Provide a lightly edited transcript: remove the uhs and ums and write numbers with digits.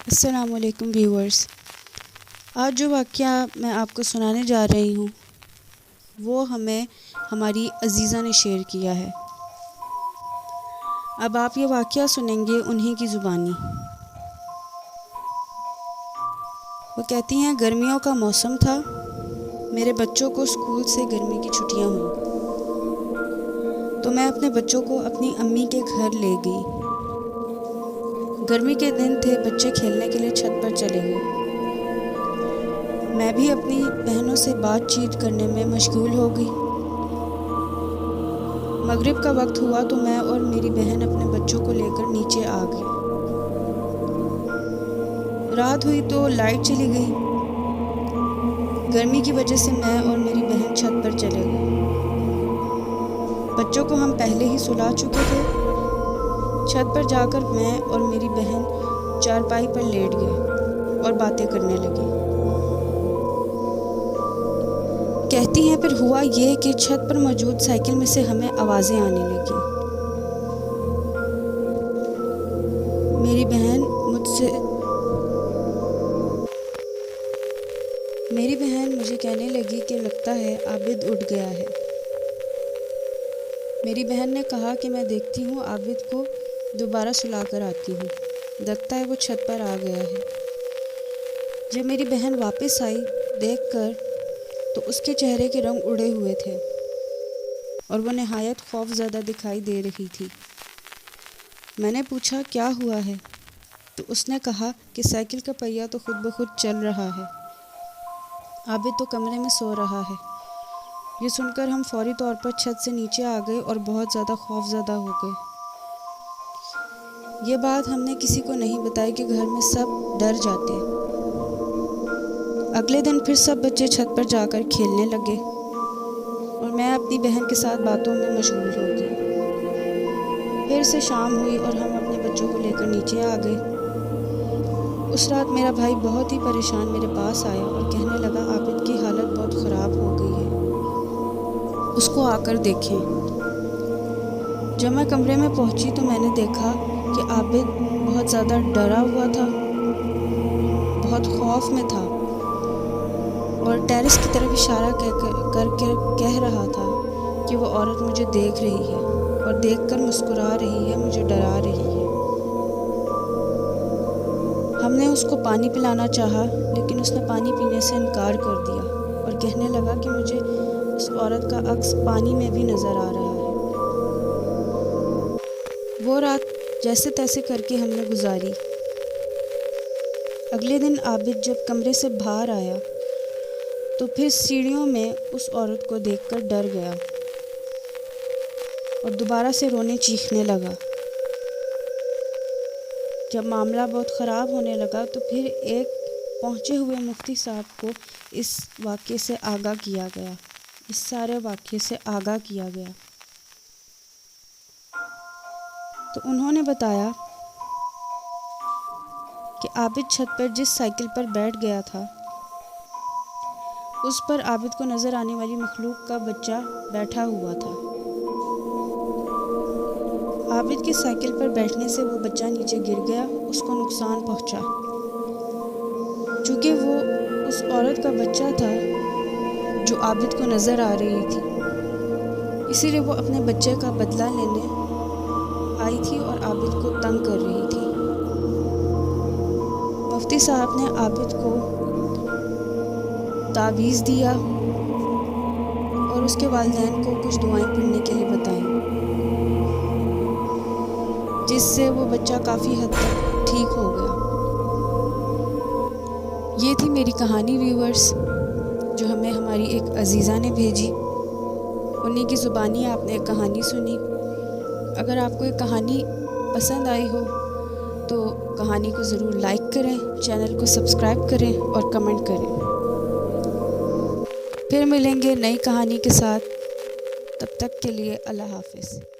अस्सलामुअलैकुम व्यूअर्स। आज जो वाक़या मैं आपको सुनाने जा रही हूँ वो हमें हमारी अज़ीज़ा ने शेयर किया है। अब आप ये वाक़या सुनेंगे उन्हीं की ज़ुबानी। वो कहती हैं, गर्मियों का मौसम था, मेरे बच्चों को स्कूल से गर्मी की छुट्टियाँ हुई तो मैं अपने बच्चों को अपनी अम्मी के घर ले गई। गर्मी के दिन थे, बच्चे खेलने के लिए छत पर चले गए। मैं भी अपनी बहनों से बातचीत करने में मशगूल हो गई। मगरिब का वक्त हुआ तो मैं और मेरी बहन अपने बच्चों को लेकर नीचे आ गए। रात हुई तो लाइट चली गई। गर्मी की वजह से मैं और मेरी बहन छत पर चले गए। बच्चों को हम पहले ही सुला चुके थे। छत पर जाकर मैं और मेरी बहन चारपाई पर लेट गए और बातें करने लगे। कहती हैं, फिर हुआ ये कि छत पर मौजूद साइकिल में से हमें आवाज़ें आने लगी। मेरी बहन मुझे कहने लगी कि लगता है आबिद उठ गया है। मेरी बहन ने कहा कि मैं देखती हूँ, आबिद को दोबारा सुलाकर आती हूँ, लगता है वो छत पर आ गया है। जब मेरी बहन वापस आई देखकर तो उसके चेहरे के रंग उड़े हुए थे और वो नहायत खौफज़दा दिखाई दे रही थी। मैंने पूछा क्या हुआ है तो उसने कहा कि साइकिल का पहिया तो खुद ब खुद चल रहा है, आबिद तो कमरे में सो रहा है। ये सुनकर हम फौरी तौर पर छत से नीचे आ गए और बहुत ज़्यादा खौफज़दा हो गए। ये बात हमने किसी को नहीं बताई कि घर में सब डर जाते। अगले दिन फिर सब बच्चे छत पर जाकर खेलने लगे और मैं अपनी बहन के साथ बातों में मशगूल हो गई। फिर से शाम हुई और हम अपने बच्चों को लेकर नीचे आ गए। उस रात मेरा भाई बहुत ही परेशान मेरे पास आया और कहने लगा, आबिद की हालत बहुत ख़राब हो गई है, उसको आकर देखें। जब मैं कमरे में पहुंची तो मैंने देखा कि आबिद बहुत ज़्यादा डरा हुआ था, बहुत खौफ में था और टेरेस की तरफ इशारा करके कह रहा था कि वो औरत मुझे देख रही है और देखकर मुस्कुरा रही है, मुझे डरा रही है। हमने उसको पानी पिलाना चाहा लेकिन उसने पानी पीने से इनकार कर दिया और कहने लगा कि मुझे उस औरत का अक्स पानी में भी नज़र आ रहा है। वो रात जैसे तैसे करके हमने गुजारी। अगले दिन आबिद जब कमरे से बाहर आया तो फिर सीढ़ियों में उस औरत को देखकर डर गया और दोबारा से रोने चीखने लगा। जब मामला बहुत ख़राब होने लगा तो फिर एक पहुँचे हुए मुफ्ती साहब को इस वाक़े से आगाह किया गया, इस सारे वाक़े से आगाह किया गया। तो उन्होंने बताया कि आबिद छत पर जिस साइकिल पर बैठ गया था उस पर आबिद को नज़र आने वाली मखलूक का बच्चा बैठा हुआ था। आबिद की साइकिल पर बैठने से वो बच्चा नीचे गिर गया, उसको नुकसान पहुंचा। चूँकि वो उस औरत का बच्चा था जो आबिद को नज़र आ रही थी, इसीलिए वो अपने बच्चे का बदला लेने आई थी और आबिद को तंग कर रही थी। मुफ्ती साहब ने आबिद को तावीज़ दिया और उसके वालिदैन को कुछ दुआएं पढ़ने के लिए बताई, जिससे वो बच्चा काफ़ी हद तक ठीक हो गया। ये थी मेरी कहानी व्यूअर्स, जो हमें हमारी एक अज़ीज़ा ने भेजी। उन्हीं की ज़ुबानी आपने एक कहानी सुनी। अगर आपको एक कहानी पसंद आई हो तो कहानी को ज़रूर लाइक करें, चैनल को सब्सक्राइब करें और कमेंट करें। फिर मिलेंगे नई कहानी के साथ, तब तक के लिए अल्लाह हाफ़िज़।